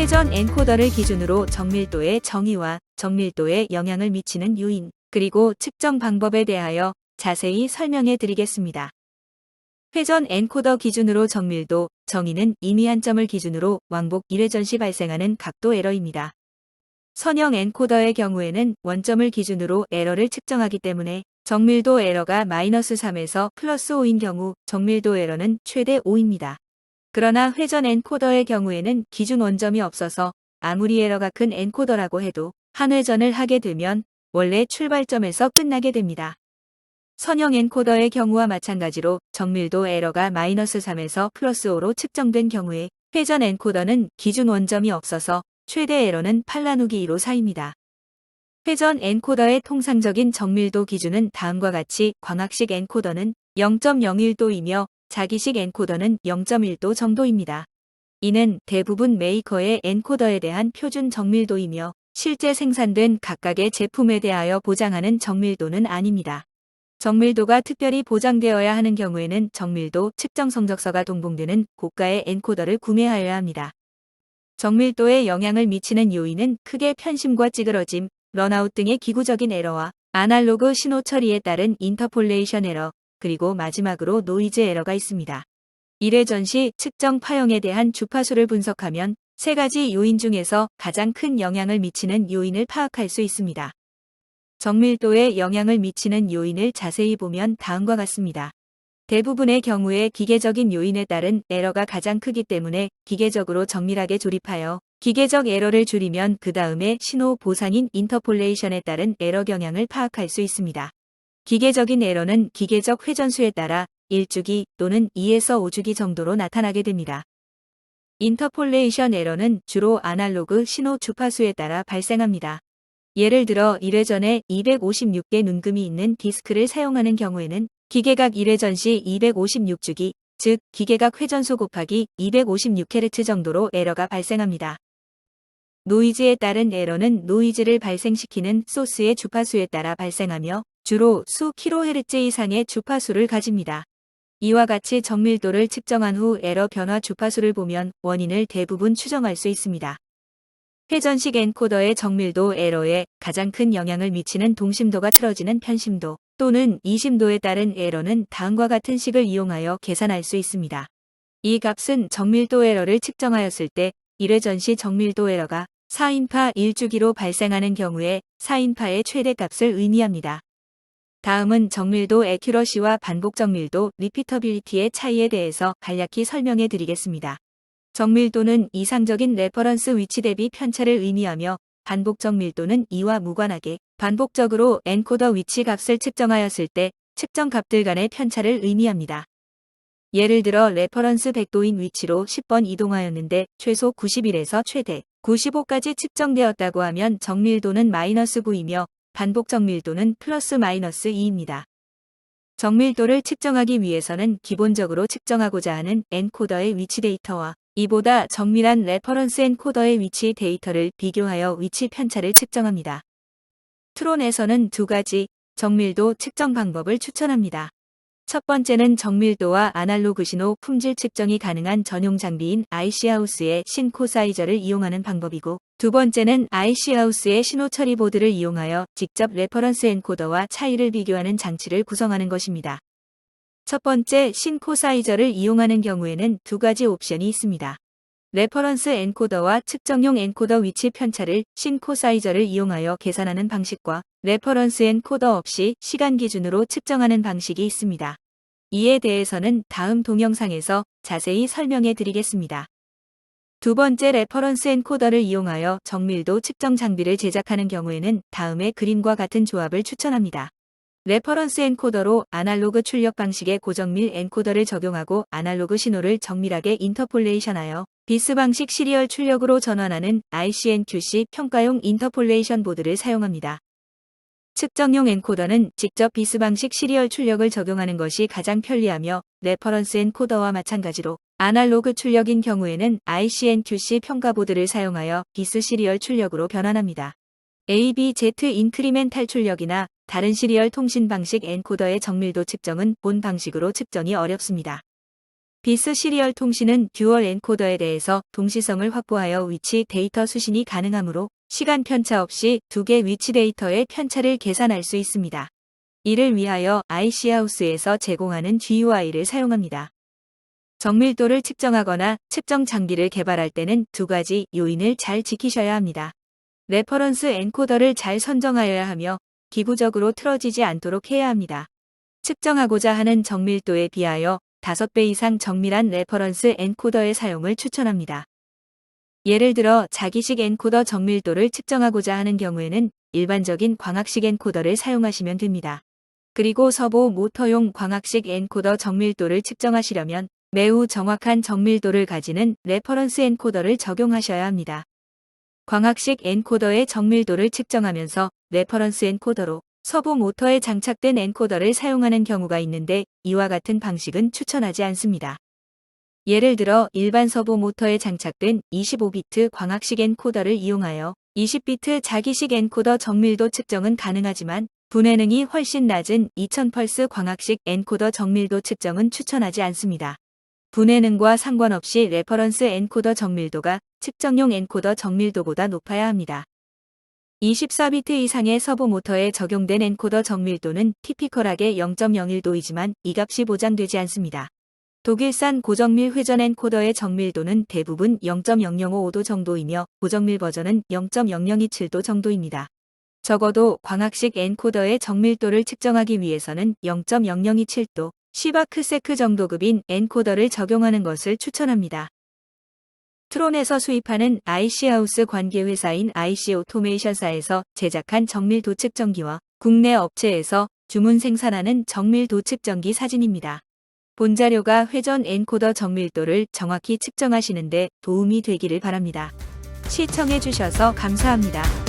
회전 엔코더를 기준으로 정밀도의 정의와 정밀도에 영향을 미치는 요인, 그리고 측정 방법에 대하여 자세히 설명해 드리겠습니다. 회전 엔코더 기준으로 정밀도, 정의는 임의 한 점을 기준으로 왕복 1회전 시 발생하는 각도 에러입니다. 선형 엔코더의 경우에는 원점을 기준으로 에러를 측정하기 때문에 정밀도 에러가 -3에서 +5인 경우 정밀도 에러는 최대 5입니다. 그러나 회전 엔코더의 경우에는 기준 원점이 없어서 아무리 에러가 큰 엔코더라고 해도 한 회전을 하게 되면 원래 출발점에서 끝나게 됩니다. 선형 엔코더의 경우와 마찬가지로 정밀도 에러가 -3에서 +5로 측정된 경우에 회전 엔코더는 기준 원점이 없어서 최대 에러는 8나누기 2로 쌓입니다. 회전 엔코더의 통상적인 정밀도 기준은 다음과 같이 광학식 엔코더는 0.01도이며 자기식 엔코더는 0.1도 정도입니다. 이는 대부분 메이커의 엔코더에 대한 표준 정밀도이며 실제 생산된 각각의 제품에 대하여 보장하는 정밀도는 아닙니다. 정밀도가 특별히 보장되어야 하는 경우에는 정밀도 측정 성적서가 동봉되는 고가의 엔코더를 구매하여야 합니다. 정밀도에 영향을 미치는 요인은 크게 편심과 찌그러짐, 런아웃 등의 기구적인 에러와 아날로그 신호 처리에 따른 인터폴레이션 에러, 그리고 마지막으로 노이즈 에러가 있습니다. 1회전 시 측정 파형에 대한 주파수를 분석하면 세 가지 요인 중에서 가장 큰 영향을 미치는 요인을 파악할 수 있습니다. 정밀도에 영향을 미치는 요인을 자세히 보면 다음과 같습니다. 대부분의 경우에 기계적인 요인에 따른 에러가 가장 크기 때문에 기계적으로 정밀하게 조립하여 기계적 에러를 줄이면 그 다음에 신호 보상인 인터폴레이션에 따른 에러 경향을 파악할 수 있습니다. 기계적인 에러는 기계적 회전수에 따라 1주기 또는 2에서 5주기 정도로 나타나게 됩니다. 인터폴레이션 에러는 주로 아날로그 신호 주파수에 따라 발생합니다. 예를 들어 1회전에 256개 눈금이 있는 디스크를 사용하는 경우에는 기계각 1회전 시 256주기, 즉 기계각 회전수 곱하기 256Hz 정도로 에러가 발생합니다. 노이즈에 따른 에러는 노이즈를 발생시키는 소스의 주파수에 따라 발생하며 주로 수 kHz 이상의 주파수를 가집니다. 이와 같이 정밀도를 측정한 후 에러 변화 주파수를 보면 원인을 대부분 추정할 수 있습니다. 회전식 엔코더의 정밀도 에러에 가장 큰 영향을 미치는 동심도가 틀어지는 편심도 또는 이심도에 따른 에러는 다음과 같은 식을 이용하여 계산할 수 있습니다. 이 값은 정밀도 에러를 측정하였을 때 1회전 시 정밀도 에러가 4인파 1주기로 발생하는 경우에 4인파의 최대값을 의미합니다. 다음은 정밀도 애큐러시와 반복 정밀도 리피터빌리티의 차이에 대해서 간략히 설명해 드리겠습니다. 정밀도는 이상적인 레퍼런스 위치 대비 편차를 의미하며 반복 정밀도는 이와 무관하게 반복적으로 엔코더 위치 값을 측정하였을 때 측정 값들 간의 편차를 의미합니다. 예를 들어 레퍼런스 100도인 위치로 10번 이동하였는데 최소 91에서 최대 95까지 측정되었다고 하면 정밀도는 -9이며 반복 정밀도는 +-2입니다. 정밀도를 측정하기 위해서는 기본적으로 측정하고자 하는 엔코더의 위치 데이터와 이보다 정밀한 레퍼런스 엔코더의 위치 데이터를 비교하여 위치 편차를 측정합니다. 트론에서는 두 가지 정밀도 측정 방법을 추천합니다. 첫 번째는 정밀도와 아날로그 신호 품질 측정이 가능한 전용 장비인 IC하우스의 신코사이저를 이용하는 방법이고, 두 번째는 IC하우스의 신호 처리 보드를 이용하여 직접 레퍼런스 엔코더와 차이를 비교하는 장치를 구성하는 것입니다. 첫 번째 신코사이저를 이용하는 경우에는 두 가지 옵션이 있습니다. 레퍼런스 엔코더와 측정용 엔코더 위치 편차를 신코사이저를 이용하여 계산하는 방식과 레퍼런스 엔코더 없이 시간 기준으로 측정하는 방식이 있습니다. 이에 대해서는 다음 동영상에서 자세히 설명해 드리겠습니다. 두 번째 레퍼런스 엔코더를 이용하여 정밀도 측정 장비를 제작하는 경우에는 다음의 그림과 같은 조합을 추천합니다. 레퍼런스 엔코더로 아날로그 출력 방식의 고정밀 엔코더를 적용하고 아날로그 신호를 정밀하게 인터폴레이션하여 비스 방식 시리얼 출력으로 전환하는 ICNQC 평가용 인터폴레이션 보드를 사용합니다. 측정용 엔코더는 직접 비스 방식 시리얼 출력을 적용하는 것이 가장 편리하며 레퍼런스 엔코더와 마찬가지로 아날로그 출력인 경우에는 ICNQC 평가 보드를 사용하여 비스 시리얼 출력으로 변환합니다. ABZ 인크리멘탈 출력이나 다른 시리얼 통신 방식 엔코더의 정밀도 측정은 본 방식으로 측정이 어렵습니다. 비스 시리얼 통신은 듀얼 엔코더에 대해서 동시성을 확보하여 위치 데이터 수신이 가능하므로 시간 편차 없이 두 개 위치 데이터의 편차를 계산할 수 있습니다. 이를 위하여 IC하우스에서 제공하는 GUI를 사용합니다. 정밀도를 측정하거나 측정 장비를 개발할 때는 두 가지 요인을 잘 지키셔야 합니다. 레퍼런스 엔코더를 잘 선정하여야 하며 기구적으로 틀어지지 않도록 해야 합니다. 측정하고자 하는 정밀도에 비하여 5배 이상 정밀한 레퍼런스 엔코더의 사용을 추천합니다. 예를 들어 자기식 엔코더 정밀도를 측정하고자 하는 경우에는 일반적인 광학식 엔코더를 사용하시면 됩니다. 그리고 서보 모터용 광학식 엔코더 정밀도를 측정하시려면 매우 정확한 정밀도를 가지는 레퍼런스 엔코더를 적용하셔야 합니다. 광학식 엔코더의 정밀도를 측정하면서 레퍼런스 엔코더로 서보 모터에 장착된 엔코더를 사용하는 경우가 있는데 이와 같은 방식은 추천하지 않습니다. 예를 들어 일반 서보 모터에 장착된 25비트 광학식 엔코더를 이용하여 20비트 자기식 엔코더 정밀도 측정은 가능하지만 분해능이 훨씬 낮은 2000펄스 광학식 엔코더 정밀도 측정은 추천하지 않습니다. 분해능과 상관없이 레퍼런스 엔코더 정밀도가 측정용 엔코더 정밀도보다 높아야 합니다. 24비트 이상의 서보 모터에 적용된 엔코더 정밀도는 티피컬하게 0.01도이지만 이 값이 보장되지 않습니다. 독일산 고정밀 회전 엔코더의 정밀도는 대부분 0.0055도 정도이며 고정밀 버전은 0.0027도 정도입니다. 적어도 광학식 엔코더의 정밀도를 측정하기 위해서는 0.0027도, 시바크세크 정도급인 엔코더를 적용하는 것을 추천합니다. 트론에서 수입하는 IC하우스 관계회사인 IC오토메이션사에서 제작한 정밀도 측정기와 국내 업체에서 주문 생산하는 정밀도 측정기 사진입니다. 본 자료가 회전 엔코더 정밀도를 정확히 측정하시는 데 도움이 되기를 바랍니다. 시청해 주셔서 감사합니다.